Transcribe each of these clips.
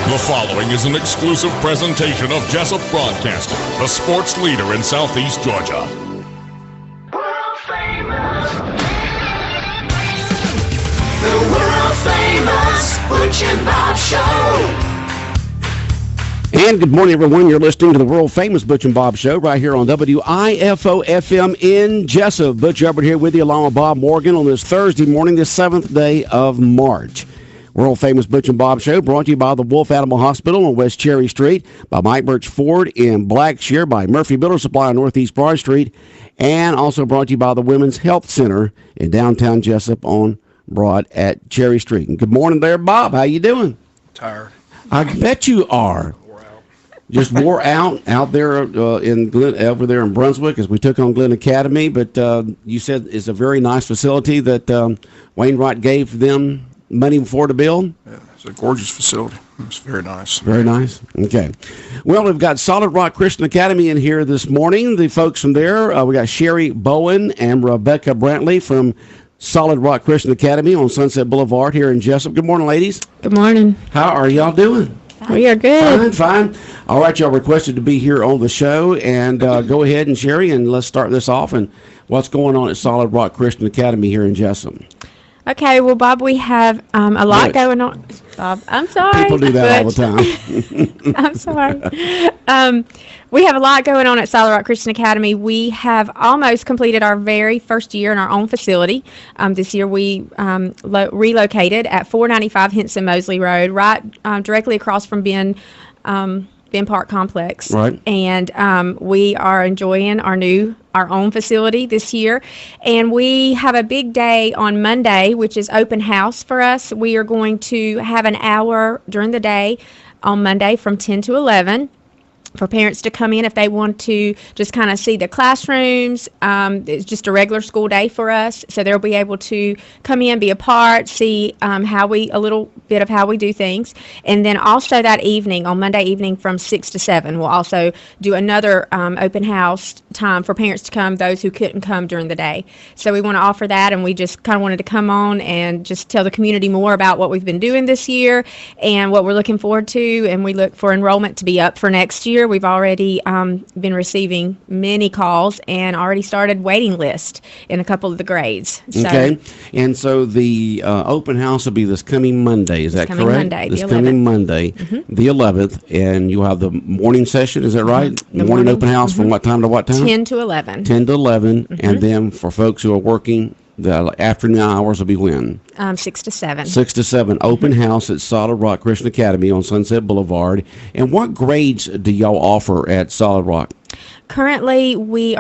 The following is an exclusive presentation of Jesup Broadcasting, the sports leader in Southeast Georgia. World famous. The world famous Butch and Bob Show. And good morning, everyone. You're listening to the world-famous Butch and Bob Show right here on WIFO FM in Jesup. Butch Hubbard here with you along with Bob Morgan on this Thursday morning, the 7th day of March. World-famous Butch and Bob Show brought to you by the Wolf Animal Hospital on West Cherry Street, by Mike Birch Ford in Blackshear, by Murphy Builder Supply on Northeast Broad Street, and also brought to you by the Women's Health Center in downtown Jesup on Broad at Cherry Street. And good morning there, Bob. How you doing? Tired. I bet you are. Just wore out there in over there in Brunswick as we took on Glen Academy. But you said it's a very nice facility that Wainwright gave them money for to build. Yeah, it's a gorgeous facility. It's very nice. Very nice. Okay. Well, we've got Solid Rock Christian Academy in here this morning. The folks from there, we got Sherry Bowen and Rebecca Brantley from Solid Rock Christian Academy on Sunset Boulevard here in Jesup. Good morning, ladies. Good morning. How are y'all doing? We are good. Fine. All right, y'all requested to be here on the show, and go ahead and Sherry, and let's start this off. And what's going on at Solid Rock Christian Academy here in Jesup? Okay, well, Bob, we have a lot going on. Bob, I'm sorry. People do that all the time. I'm sorry. We have a lot going on at Solid Rock Christian Academy. We have almost completed our very first year in our own facility. This year we relocated at 495 Henson Mosley Road, right directly across from Ben Park Complex. Right. And we are enjoying our own facility this year. And we have a big day on Monday, which is open house for us. We are going to have an hour during the day on Monday from 10 to 11. For parents to come in if they want to just kind of see the classrooms. It's just a regular school day for us, so they'll be able to come in, be a part, see a little bit of how we do things. And then also that evening, on Monday evening from 6 to 7, we'll also do another open house time for parents to come, those who couldn't come during the day. So we want to offer that, and we just kind of wanted to come on and just tell the community more about what we've been doing this year and what we're looking forward to, and we look for enrollment to be up for next year. We've already been receiving many calls and already started waiting list in a couple of the grades. Okay, and so the open house will be this coming Monday. Is that correct? Monday, this coming Monday, the 11th, and you'll have the morning session. Is that right? The morning open house from what time to what time? 10 to 11. 10 to 11, and then for folks who are working, the afternoon hours will be when? 6 to 7. 6 to 7. Open house at Solid Rock Christian Academy on Sunset Boulevard. And what grades do y'all offer at Solid Rock? Currently, we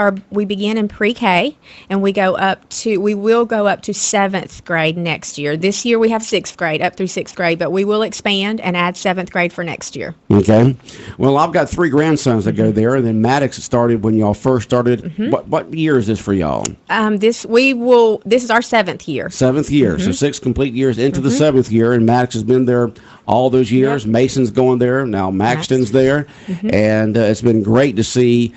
begin in pre-K, and we will go up to 7th grade next year. This year we have 6th grade, up through 6th grade, but we will expand and add 7th grade for next year. Okay. Well, I've got 3 grandsons that go there, and then Maddox started when y'all first started. What year is this for y'all? This is our 7th year. 7th year, so 6 complete years into the 7th year, and Maddox has been there all those years. Yep. Mason's going there, now Maxton's there, and it's been great to see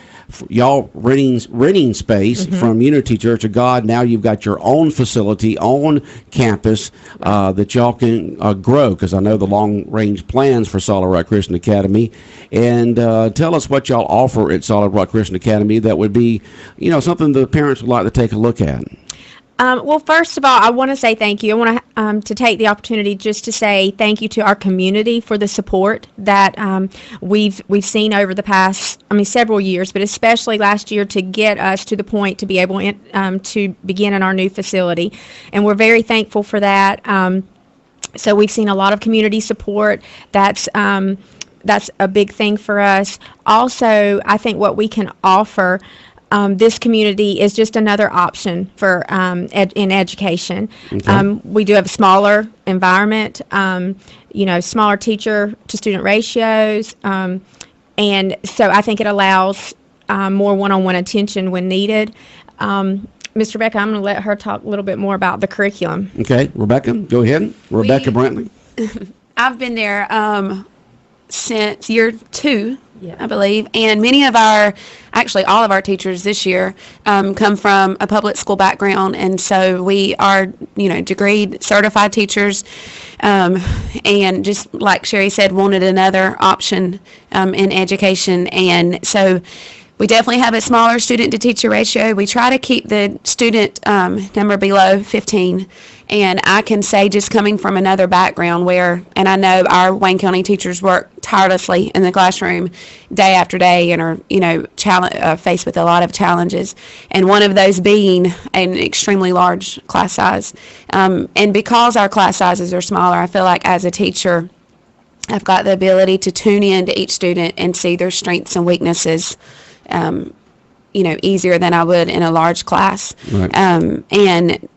y'all renting space from Unity Church of God. Now you've got your own facility on campus that y'all can grow, because I know the long-range plans for Solid Rock Christian Academy. And tell us what y'all offer at Solid Rock Christian Academy that would be, something the parents would like to take a look at. Well, first of all, I want to say thank you. I want to take the opportunity just to say thank you to our community for the support that we've seen over the past, several years, but especially last year to get us to the point to be able to begin in our new facility. And we're very thankful for that. So we've seen a lot of community support. That's a big thing for us. Also, I think what we can offer this community is just another option for in education. Okay. We do have a smaller environment, smaller teacher to student ratios, and so I think it allows more one-on-one attention when needed. Ms. Rebecca, I'm going to let her talk a little bit more about the curriculum. Okay, Rebecca, go ahead. Rebecca Brantley. I've been there since year 2 I believe. And actually all of our teachers this year come from a public school background. And so we are, degreed, certified teachers. And just like Sherry said, wanted another option in education. And so we definitely have a smaller student-to-teacher ratio. We try to keep the student number below 15. And I can say, just coming from another background and I know our Wayne County teachers work tirelessly in the classroom day after day and are, faced with a lot of challenges. And one of those being an extremely large class size. And because our class sizes are smaller, I feel like as a teacher, I've got the ability to tune in to each student and see their strengths and weaknesses easier than I would in a large class. Right. And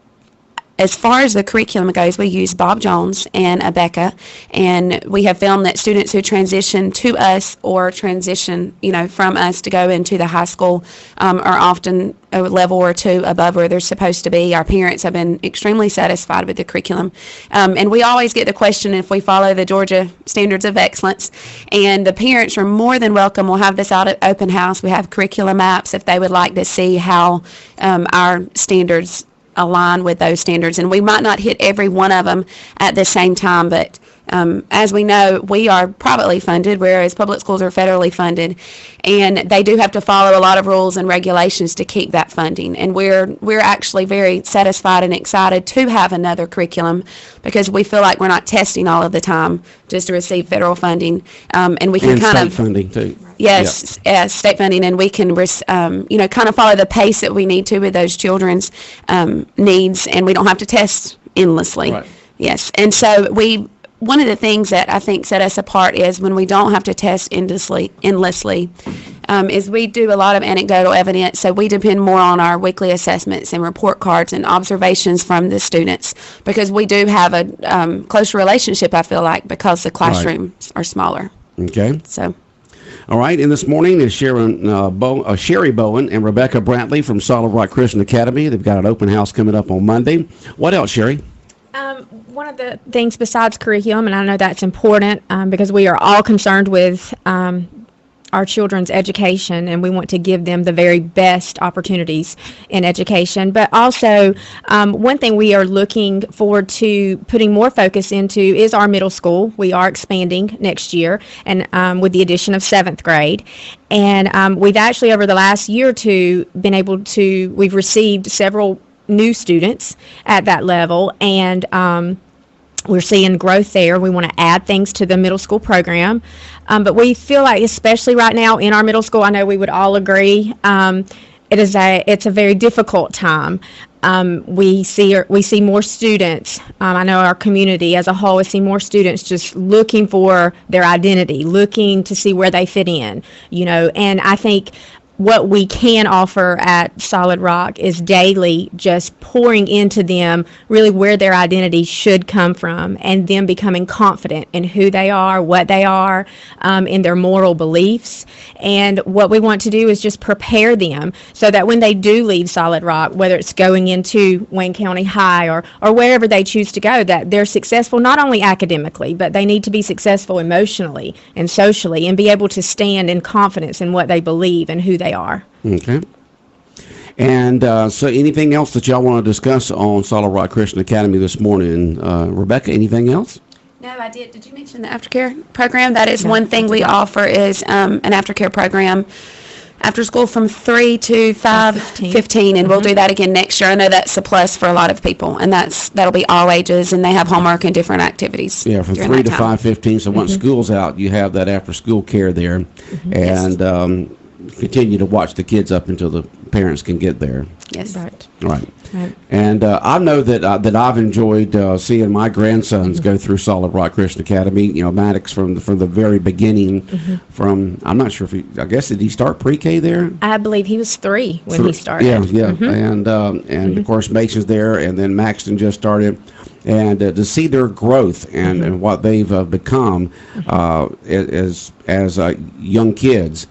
as far as the curriculum goes, we use Bob Jones and Abeka, and we have found that students who transition to us or transition, from us to go into the high school are often a level or two above where they're supposed to be. Our parents have been extremely satisfied with the curriculum. And we always get the question if we follow the Georgia Standards of Excellence, and the parents are more than welcome. We'll have this out at open house. We have curriculum maps if they would like to see how our standards align with those standards, and we might not hit every one of them at the same time, but as we know, we are privately funded, whereas public schools are federally funded, and they do have to follow a lot of rules and regulations to keep that funding. And we're actually very satisfied and excited to have another curriculum because we feel like we're not testing all of the time just to receive federal funding, and we can kind state of funding too. Yes, state funding, and we can, kind of follow the pace that we need to with those children's needs, and we don't have to test endlessly. Right. Yes, and so one of the things that I think set us apart is when we don't have to test endlessly, is we do a lot of anecdotal evidence, so we depend more on our weekly assessments and report cards and observations from the students because we do have a closer relationship, I feel like, because the classrooms are smaller. Okay. So. All right, and this morning is Sherry Bowen and Rebecca Brantley from Solid Rock Christian Academy. They've got an open house coming up on Monday. What else, Sherry? One of the things besides curriculum, and I know that's important because we are all concerned with our children's education, and we want to give them the very best opportunities in education. But also, one thing we are looking forward to putting more focus into is our middle school. We are expanding next year, and with the addition of 7th grade. And we've actually, over the last year or two, we've received several new students at that level, and we're seeing growth there. We want to add things to the middle school program, but we feel like, especially right now in our middle school, I know we would all agree, it's a very difficult time. We see more students. I know our community as a whole, we see more students just looking for their identity, looking to see where they fit in, and I think what we can offer at Solid Rock is daily just pouring into them really where their identity should come from, and them becoming confident in who they are, what they are, in their moral beliefs. And what we want to do is just prepare them so that when they do leave Solid Rock, whether it's going into Wayne County High or wherever they choose to go, that they're successful not only academically, but they need to be successful emotionally and socially and be able to stand in confidence in what they believe and who they are. Okay. And so anything else that y'all want to discuss on Solid Rock Christian Academy this morning? Rebecca, anything else? No, I did. Did you mention the aftercare program? That is one thing we offer is an aftercare program after school from 3 to 5:15, and we'll do that again next year. I know that's a plus for a lot of people, and that'll be all ages, and they have homework and different activities. Yeah, from 3 to 5:15. So once school's out, you have that after-school care there, and continue to watch the kids up until the parents can get there. Yes. Right. Right. And I know that I've enjoyed seeing my grandsons go through Solid Rock Christian Academy. Maddox from the very beginning. From I'm not sure if I guess did he start pre-K there? I believe he was 3 when he started. Yeah. And of course Mason's there, and then Maxton just started. And to see their growth and what they've become as young kids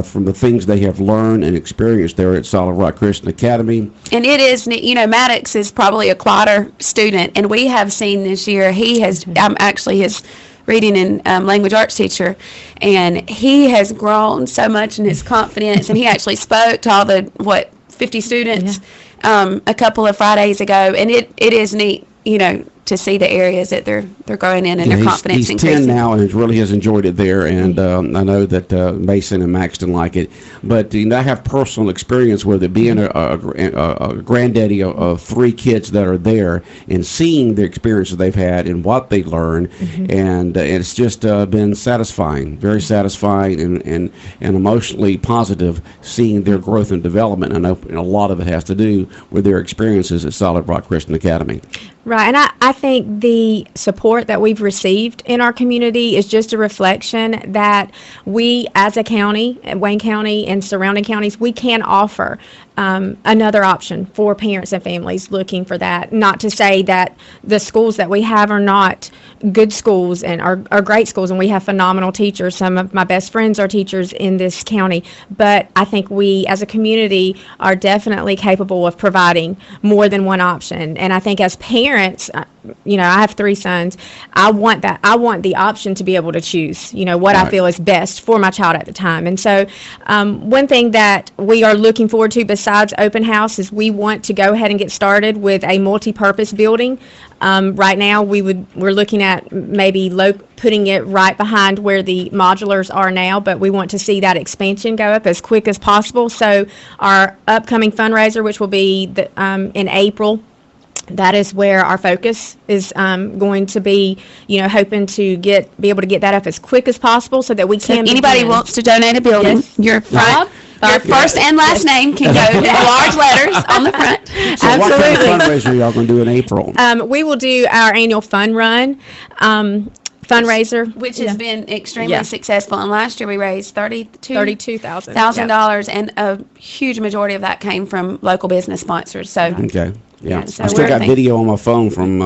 from the things they have learned and experienced there at Solid Rock Christian Academy. And it is, Maddox is probably a quieter student, and we have seen this year he has actually his reading and language arts teacher, and he has grown so much in his confidence, and he actually spoke to all the 50 students a couple of Fridays ago, and it is neat, to see the areas that they're growing in and their confidence he's increasing. 10 now and really has enjoyed it there, and I know that Mason and Maxton like it. But I have personal experience with it, being a granddaddy of 3 kids that are there and seeing the experiences they've had and what they learn, and it's just been satisfying, very satisfying and emotionally positive seeing their growth and development. I know a lot of it has to do with their experiences at Solid Rock Christian Academy. Right, and I think the support that we've received in our community is just a reflection that we, as a county, Wayne County and surrounding counties, we can offer another option for parents and families looking for that. Not to say that the schools that we have are not good schools and are great schools, and we have phenomenal teachers. Some of my best friends are teachers in this county, but I think we as a community are definitely capable of providing more than one option. And I think as parents, I have 3 sons. I want the option to be able to choose, what I feel is best for my child at the time. And so one thing that we are looking forward to besides open house is we want to go ahead and get started with a multi-purpose building. Right now we're looking at maybe putting it right behind where the modulars are now, but we want to see that expansion go up as quick as possible. So our upcoming fundraiser, which will be in April, that is where our focus is going to be, hoping to be able to get that up as quick as possible so that we can. If anybody wants to donate a building, your first and last name can go in large letters on the front. So what kind of fundraiser are y'all going to do in April? We will do our annual fun run. Fundraiser, which has been extremely successful, and last year we raised $32,000, and a huge majority of that came from local business sponsors. So okay. Yeah, so I still got video on my phone from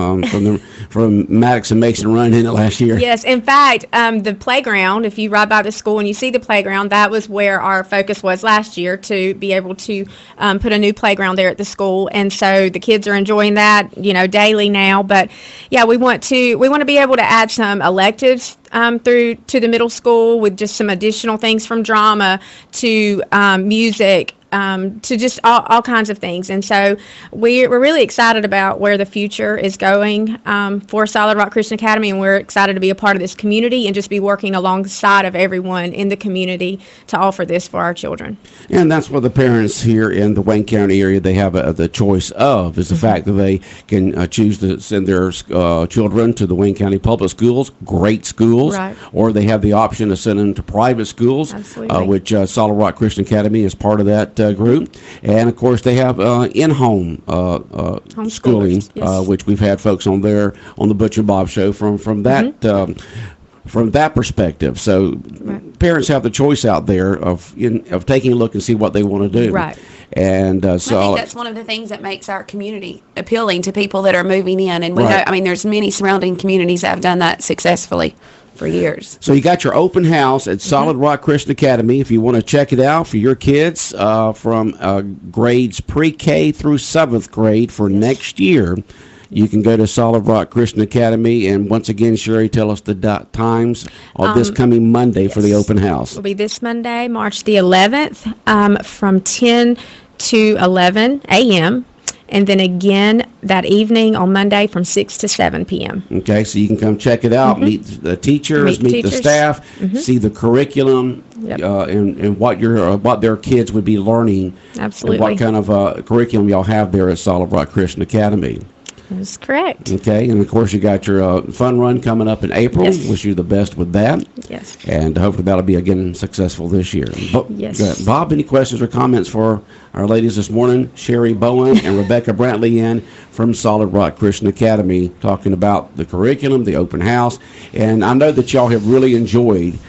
Maddox and Mason running in it last year. Yes, in fact, the playground, if you ride by the school and you see the playground, that was where our focus was last year, to be able to put a new playground there at the school. And so the kids are enjoying that, daily now. But yeah, we want to be able to add some electives through to the middle school with just some additional things from drama to music. To just all kinds of things. And so we're really excited about where the future is going for Solid Rock Christian Academy, and we're excited to be a part of this community and just be working alongside of everyone in the community to offer this for our children. And that's what the parents here in the Wayne County area, they have the choice of, is the fact that they can choose to send their children to the Wayne County public schools, great schools, right, or they have the option to send them to private schools, which Solid Rock Christian Academy is part of that group. And of course they have in-home schooling, which we've had folks on there on the Butch and Bob Show from that perspective. So parents have the choice out there of taking a look and see what they want to do. Right. And so I think that's one of the things that makes our community appealing to people that are moving in. And we know, there's many surrounding communities that have done that successfully for years. So you got your open house at Solid Rock Christian Academy. If you want to check it out for your kids from grades pre-K through 7th grade for next year, you can go to Solid Rock Christian Academy. And once again, Sherry, tell us the times of this coming Monday for the open house. It'll be this Monday, March the 11th, from 10 to 11 a.m., and then again that evening on Monday from 6 to 7 p.m. Okay, so you can come check it out, meet the teachers, meet the staff, see the curriculum, and what their kids would be learning. Absolutely. And what kind of curriculum y'all have there at Solid Rock Christian Academy. That's correct. Okay, and of course you got your fun run coming up in April. Yes. Wish you the best with that. Yes. And hopefully that'll be again successful this year. Yes. Bob, any questions or comments for our ladies this morning? Sherry Bowen and Rebecca Brantley in from Solid Rock Christian Academy, talking about the curriculum, the open house, and I know that y'all have really enjoyed,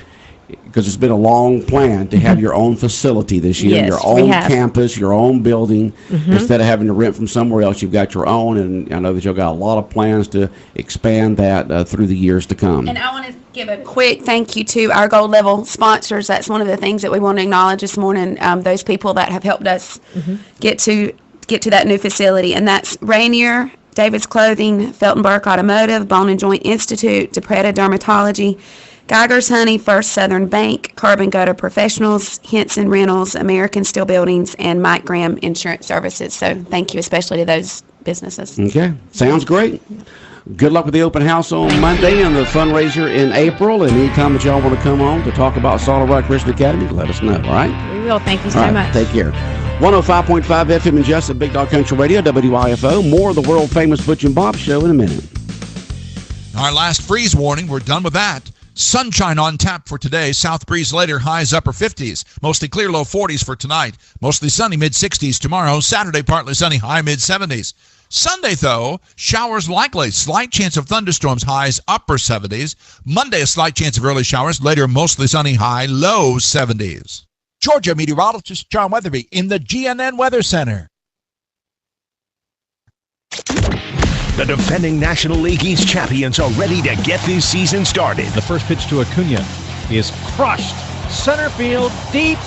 because it's been a long plan to have your own facility this year, your own campus, your own building. Instead of having to rent from somewhere else, you've got your own, and I know that you've got a lot of plans to expand that through the years to come. And I want to give a quick thank you to our gold level sponsors. That's one of the things that we want to acknowledge this morning, those people that have helped us get to that new facility, and that's Rainier David's Clothing, Felton Burke Automotive, Bone and Joint Institute, DePretta Dermatology, Geiger's Honey, First Southern Bank, Carbon Gutter Professionals, Henson Rentals, American Steel Buildings, and Mike Graham Insurance Services. So thank you especially to those businesses. Okay, sounds great. Good luck with the open house on Monday and the fundraiser in April. And anytime that y'all want to come on to talk about Solid Rock Christian Academy, let us know, all right? We will. Thank you so much. Take care. 105.5 FM in Jesup, Big Dog Country Radio, WIFO. More of the world-famous Butch and Bob Show in a minute. Our last freeze warning, we're done with that. Sunshine on tap for today. South breeze later, highs upper 50s. Mostly clear, low 40s for tonight. Mostly sunny, mid 60s tomorrow. Saturday, partly sunny, high mid 70s. Sunday, though, showers likely. Slight chance of thunderstorms, highs upper 70s. Monday, a slight chance of early showers. Later, mostly sunny, high low 70s. Georgia meteorologist John Weatherby in the GNN Weather Center. The defending National League East champions are ready to get this season started. The first pitch to Acuna is crushed. Center field, deep.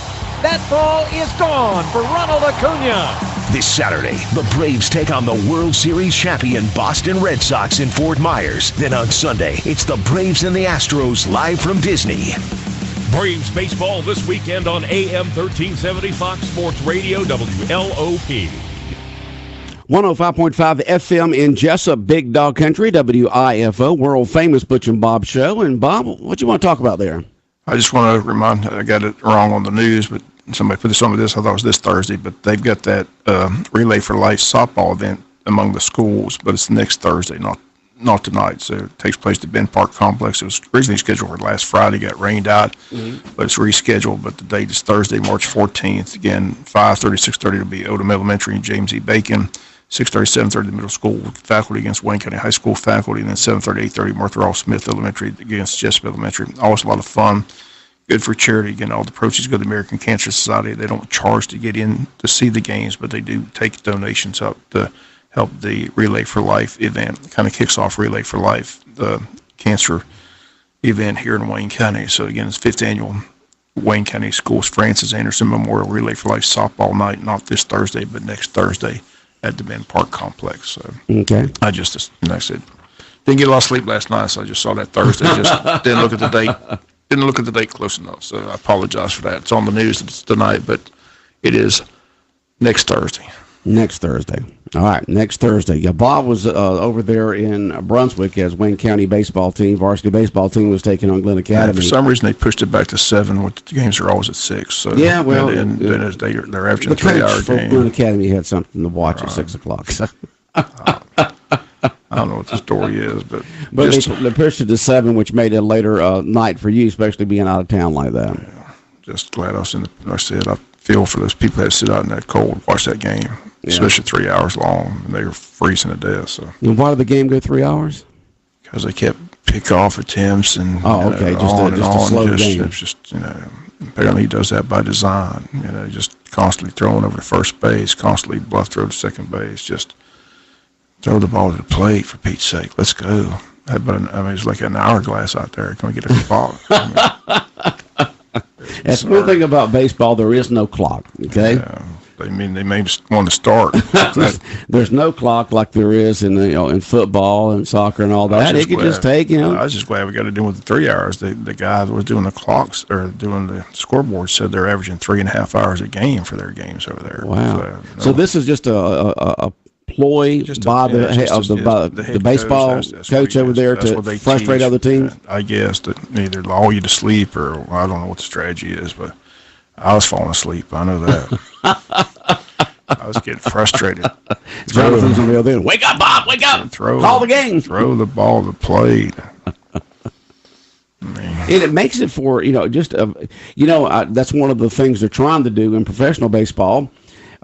That ball is gone for Ronald Acuna. This Saturday, the Braves take on the World Series champion Boston Red Sox in Fort Myers. Then on Sunday, it's the Braves and the Astros live from Disney. Braves baseball this weekend on AM 1370 Fox Sports Radio, WLOP. 105.5 FM in Jesup, Big Dog Country, WIFO, world-famous Butch and Bob Show. And, Bob, what you want to talk about there? I just want to remind, I got it wrong on the news, but somebody put this on this. I thought it was this Thursday, but they've got that Relay for Life softball event among the schools, but it's next Thursday, not tonight. So it takes place at Ben Park Complex. It was originally scheduled for last Friday, got rained out, but it's rescheduled. But the date is Thursday, March 14th. Again, 5:30, 6:30 will be Odom Elementary and James E. Bacon. 6:30, 7:30 the middle school faculty against Wayne County High School faculty, and then 7:30, 8:30 Martha Ralph Smith Elementary against Jesup Elementary. Always a lot of fun. Good for charity. Again, all the proceeds go to the American Cancer Society. They don't charge to get in to see the games, but they do take donations up to help the Relay for Life event. It kind of kicks off Relay for Life, the cancer event here in Wayne County. So again, it's 5th annual Wayne County Schools Francis Anderson Memorial Relay for Life softball night, not this Thursday, but next Thursday at the Ben Park Complex. So okay. I just, like I said, didn't get a lot of sleep last night, so I just saw that Thursday. Just didn't look at the date. Didn't look at the date close enough, so I apologize for that. It's on the news tonight, but it is next Thursday. Next Thursday. All right, next Thursday. Yeah, Bob was over there in Brunswick as Wayne County baseball team, varsity baseball team was taking on Glen Academy. For some reason, they pushed it back to 7. The games are always at 6. So yeah, well, and they're averaging the 3-hour game. Glen Academy had something to watch at 6 o'clock. So. I don't know what the story is, but they pushed it to 7, which made it a later night for you, especially being out of town like that. Yeah, just glad I was in. I said I feel for those people that sit out in that cold, watch that game, especially 3 hours long, and they were freezing to death. So. And why did the game go 3 hours? Because they kept pick-off attempts and just a slow game. It's just apparently he does that by design. Just constantly throwing over to first base, constantly bluff throw to second base, just. Throw the ball to the plate, for Pete's sake. Let's go. It's like an hourglass out there. Can we get a ball? That's one thing about baseball. There is no clock, okay? Yeah. They may just want to start. There's no clock like there is in football and soccer and all that. It could just take, I was just glad we got to do with the 3 hours. The guy that was doing the clocks or doing the scoreboard said they're averaging 3.5 hours a game for their games over there. Wow. So this is just a ploy by the baseball coach over there to frustrate other teams? I guess that either lull you to sleep or I don't know what the strategy is, but I was falling asleep. I know that. I was getting frustrated. Jonathan's on the other end. Wake up, Bob! Wake up! Call the game. Throw the ball to the plate. And it makes it for, that's one of the things they're trying to do in professional baseball.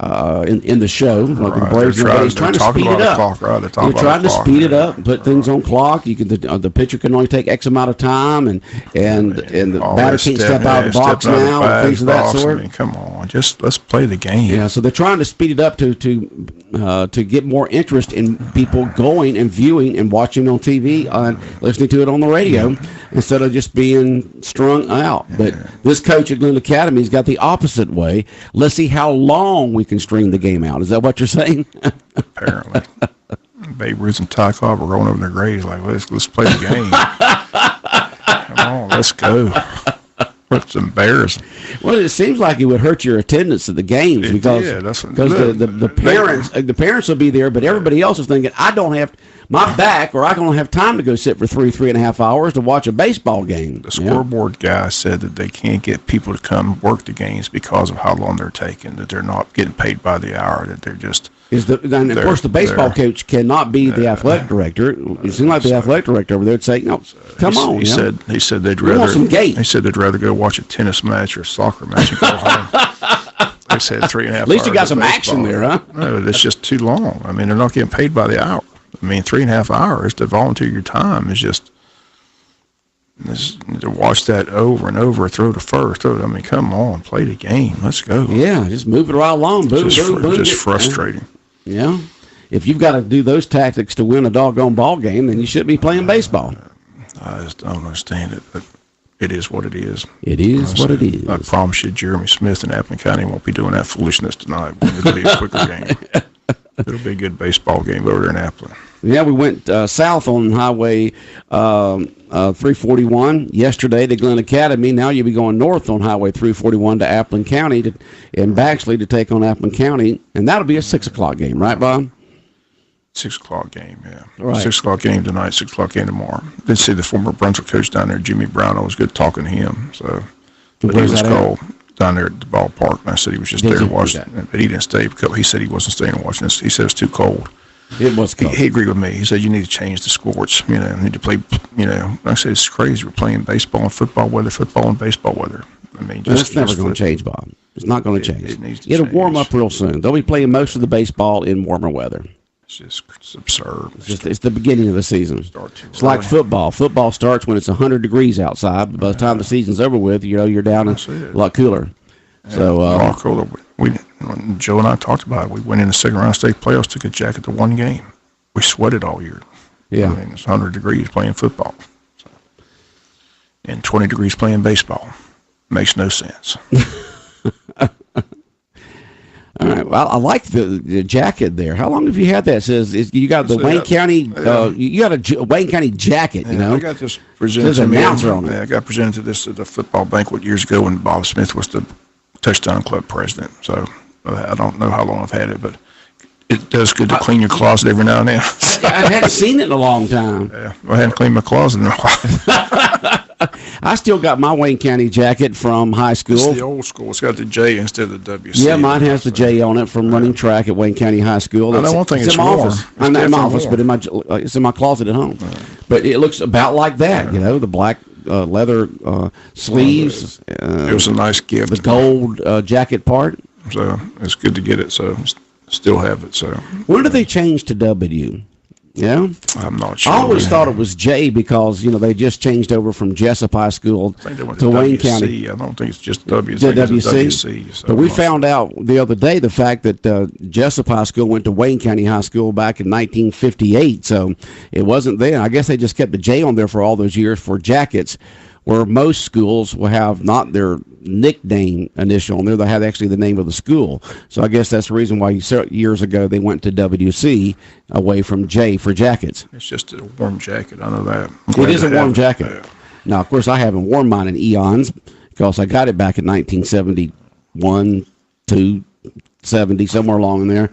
In the show, like the Braves, he's trying to speed it up. They're trying to speed it up, put things on clock. You can the pitcher can only take X amount of time, and the batter can't step out of the box now, and things of that sort. I mean, come on, just let's play the game. Yeah, so they're trying to speed it up to get more interest in people going and viewing and watching on TV and listening to it on the radio instead of just being strung out. But this coach at Glen Academy's got the opposite way. Let's see how long we can string the game out. Is that what you're saying? Apparently. Babe Ruth and Ty Cobb are rolling over in their graves like, let's play the game. Come on, let's go. It's embarrassing. Well, it seems like it would hurt your attendance at the games because the parents will be there, but everybody else is thinking, I don't have my back, or I don't have time to go sit for 3.5 hours to watch a baseball game. The scoreboard guy said that they can't get people to come work the games because of how long they're taking, that they're not getting paid by the hour, that they're just... And of course, the baseball coach cannot be the athletic director. It seemed like the athletic director over there would say, "No, come on." He said they'd rather. He said they'd rather go watch a tennis match or a soccer match and go home. They said 3.5 hours. At least you got some action there, huh? No, it's just too long. I mean, they're not getting paid by the hour. I mean, 3.5 hours to volunteer your time is just to watch that over and over, throw to first. I mean, come on, play the game. Let's go. Yeah, just move it right along. Boom, boom. Just frustrating. Yeah. If you've got to do those tactics to win a doggone ball game, then you shouldn't be playing baseball. I just don't understand it, but it is what it is. It is what it is. I promise you, Jeremy Smith in Appleton County won't be doing that foolishness tonight. It'll be a quicker game. It'll be a good baseball game over there in Appleton. Yeah, we went south on Highway 341 yesterday to Glen Academy. Now you'll be going north on Highway 341 to Appleton County and Baxley to take on Appleton County, and that'll be a 6 o'clock game, right, Bob? 6 o'clock game, yeah. Right. 6 o'clock game tonight, 6 o'clock game tomorrow. Did see the former Brunswick coach down there, Jimmy Brown. It was good talking to him. So, but he was called down there at the ballpark, and I said he was just there watching it, but he didn't stay because he said he wasn't staying and watching this. He said it was too cold. It was cold. He agreed with me. He said you need to change the sports. You need to play. I said it's crazy. We're playing baseball and football weather, football and baseball weather. I mean, it's never going to change, Bob. It's not going to change. It needs to It'll change. warm up real soon. They'll be playing most of the baseball in warmer weather. It's absurd. It's the beginning of the season. It's like football. Football starts when it's 100 degrees outside, but by the time the season's over with, you're down a lot cooler. Yeah, so a lot cooler. Joe and I talked about it. We went in the second round of state playoffs, took a jacket to one game. We sweated all year. Yeah. I mean, it's 100 degrees playing football. So, and 20 degrees playing baseball. Makes no sense. All right. Well, I like the jacket there. How long have you had that? It says you got the Wayne County. You got a Wayne County jacket. I got this presented to me. Announcer on it. I got presented to this at the football banquet years ago when Bob Smith was the touchdown club president. So I don't know how long I've had it, but it does good to clean your closet every now and then. I hadn't seen it in a long time. Yeah, I hadn't cleaned my closet in a while. I still got my Wayne County jacket from high school. It's the old school. It's got the J instead of the WC. Yeah, mine has the J on it from running track at Wayne County High School. I don't think it's in my warm. office. I'm not in my office, but it's in my closet at home. But it looks about like that, the black leather sleeves. It was a nice gift. The gold jacket part. So it's good to get it. So still have it. So when did they change to W? Yeah, I'm not sure. I always thought it was J because they just changed over from Jesup High School to Wayne County. I don't think it's just W. It's WC. So but we found out the other day the fact that Jesup High School went to Wayne County High School back in 1958. So it wasn't then. I guess they just kept the J on there for all those years for jackets, where most schools will have not their nickname initial on there. They have actually the name of the school. So I guess that's the reason why years ago they went to WC away from J for jackets. It's just a warm jacket. I know that. It is a warm jacket. Yeah. Now, of course, I haven't worn mine in eons because I got it back in 1971, 2, 70, somewhere along in there.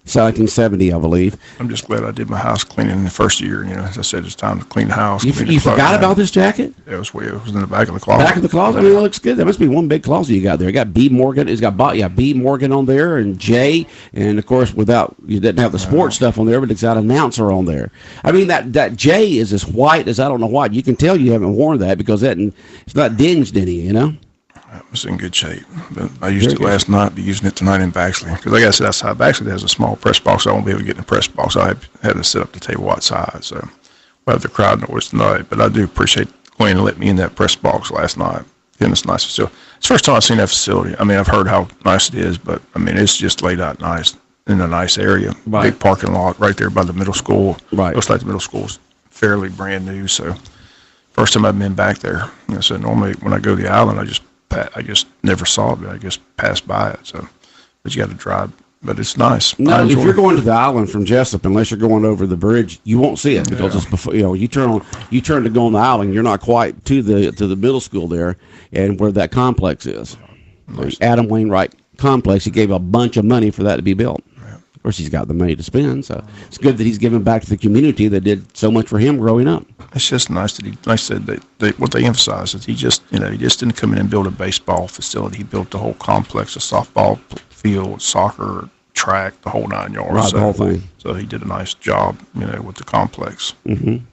So 1970, I believe. I'm just glad I did my house cleaning in the first year. As I said, it's time to clean the house. You forgot about this jacket? It was in the back of the closet. Back of the closet? I mean, it looks good. That must be one big closet you got there. You got B. Morgan. It's got B. Morgan on there and J. And, of course, you didn't have the sports stuff on there, but it's got announcer on there. I mean, that J is as white as I don't know what. You can tell you haven't worn that because it's not dinged any, It was in good shape. But I used it last night, be using it tonight in Baxley. Because like I said, outside Baxley has a small press box, so I won't be able to get in the press box. I had to set up the table outside. So we'll have the crowd noise tonight. But I do appreciate Wayne letting me in that press box last night. In this nice facility. It's the first time I've seen that facility. I mean, I've heard how nice it is, but I mean, it's just laid out nice in a nice area. Right. Big parking lot right there by the middle school. Right. Looks like the middle school's fairly brand new. So first time I've been back there. So normally when I go to the island, I just never saw it, but I just passed by it. So, but you got to drive but it's nice. No, if you're going to the island from Jesup, unless you're going over the bridge, you won't see it because it's before. You turn to go on the island, you're not quite to the middle school there, and where that complex is, the Adam Wainwright complex. He gave a bunch of money for that to be built. Of course, he's got the money to spend, so it's good that he's giving back to the community that did so much for him growing up. It's just nice that like I said, what they emphasize is he just didn't come in and build a baseball facility. He built the whole complex, a softball field, soccer, track, the whole 9 yards. Right, the whole thing. So he did a nice job, with the complex. Mm-hmm.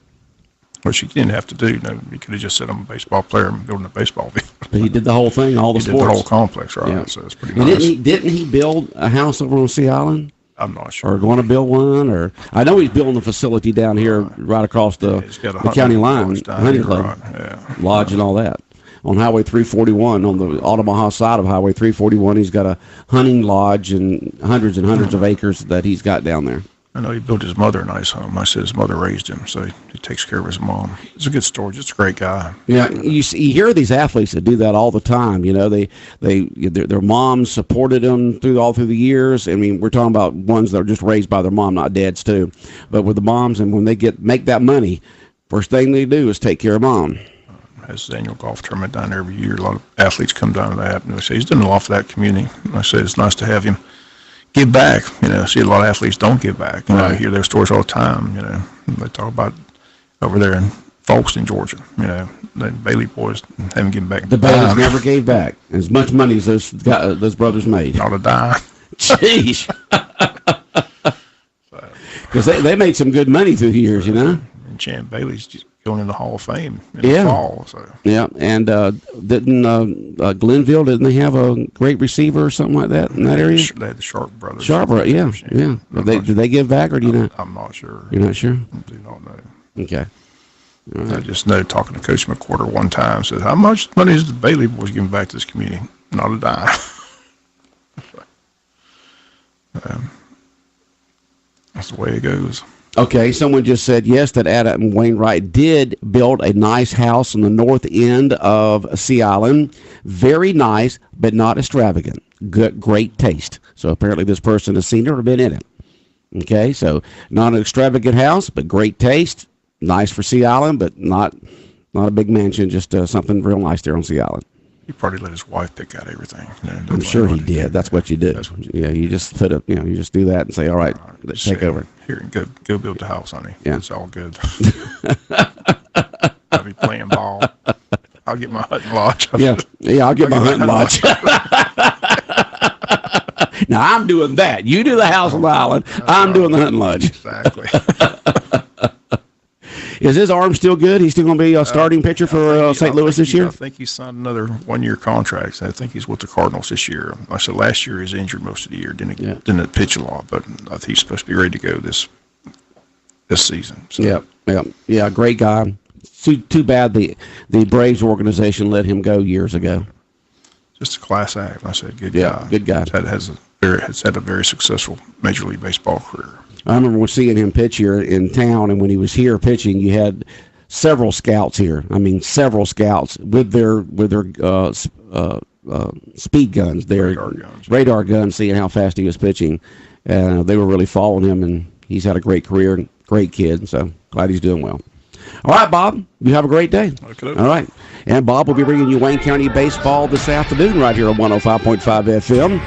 Which he didn't have to do. He could have just said, I'm a baseball player and building a baseball field. But he did the whole thing, all the sports. He did the whole complex, right? Yeah. So it's pretty and nice. Didn't he build a house over on Sea Island? I'm not sure. Or going to build one? Or I know he's building a facility down here right across the county line, hunting club, lodge and all that. On Highway 341, on the Omaha side of Highway 341, he's got a hunting lodge and hundreds of acres that he's got down there. I know he built his mother a nice home. I said his mother raised him, so he takes care of his mom. It's a good story. Just a great guy. Yeah, you hear these athletes that do that all the time. Their moms supported them all through the years. I mean, we're talking about ones that are just raised by their mom, not dads too. But with the moms, and when they make that money, first thing they do is take care of mom. Has the annual golf tournament down there every year. A lot of athletes come down to that, and they say he's done a lot for that community. And I say it's nice to have him give back. See, a lot of athletes don't give back. I hear their stories all the time. They talk about over there in Folkestone, Georgia. The Bailey boys haven't given back. The Baileys never gave back as much money as those brothers made. Not a dime. Jeez. Because they made some good money through the years, And Champ Bailey's just going in the Hall of Fame in the fall. So. Yeah, and didn't Glenville, didn't they have a great receiver or something like that in that area? They had the Sharp brothers. Yeah. Did they give back, or do you know? I'm not sure. You're not sure? I do not know. Okay. All right. I just know, talking to Coach McWhorter one time, said, how much money is the Bailey boys giving back to this community? Not a dime. That's the way it goes. Okay, someone just said, yes, that Adam Wainwright did build a nice house on the north end of Sea Island. Very nice, but not extravagant. Good, great taste. So apparently this person has seen it or been in it. Okay, so not an extravagant house, but great taste. Nice for Sea Island, but not a big mansion, just something real nice there on Sea Island. He probably let his wife pick out everything. I'm sure he did. That's what you do. You just you just do that and say, all right, let's take over. Here, go build the house, honey. Yeah. It's all good. I'll be playing ball. I'll get my hunting lodge. I'll get my hunting lodge. Now, I'm doing that. You do the house on the island. I'm doing the hunting lodge. Exactly. Is his arm still good? He's still going to be a starting pitcher for St. Louis this year? I think he signed another one-year contract. I think he's with the Cardinals this year. I said last year he was injured most of the year. Didn't pitch a lot, but I think he's supposed to be ready to go this season. So. Yeah. Great guy. Too bad the Braves organization let him go years ago. Just a class act. I said good guy. Yeah, good guy. Has had a very successul Major League Baseball career. I remember seeing him pitch here in town, and when he was here pitching, you had several scouts here. I mean, several scouts with their speed guns, their radar guns, seeing how fast he was pitching. They were really following him, and he's had a great career, great kid. So glad he's doing well. All right, Bob, you have a great day. Okay. All right. And Bob will be bringing you Wayne County baseball this afternoon right here on 105.5 FM.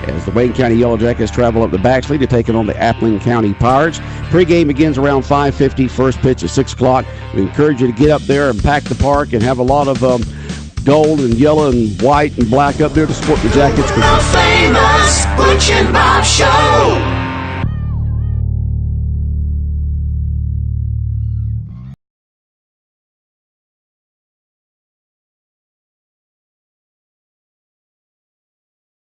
As the Wayne County Yellow Jackets travel up the Baxley to take it on the Appling County Pirates. Pregame begins around 5:50, first pitch at 6 o'clock. We encourage you to get up there and pack the park and have a lot of gold and yellow and white and black up there to support the Jackets. World famous Butch and Bob Show.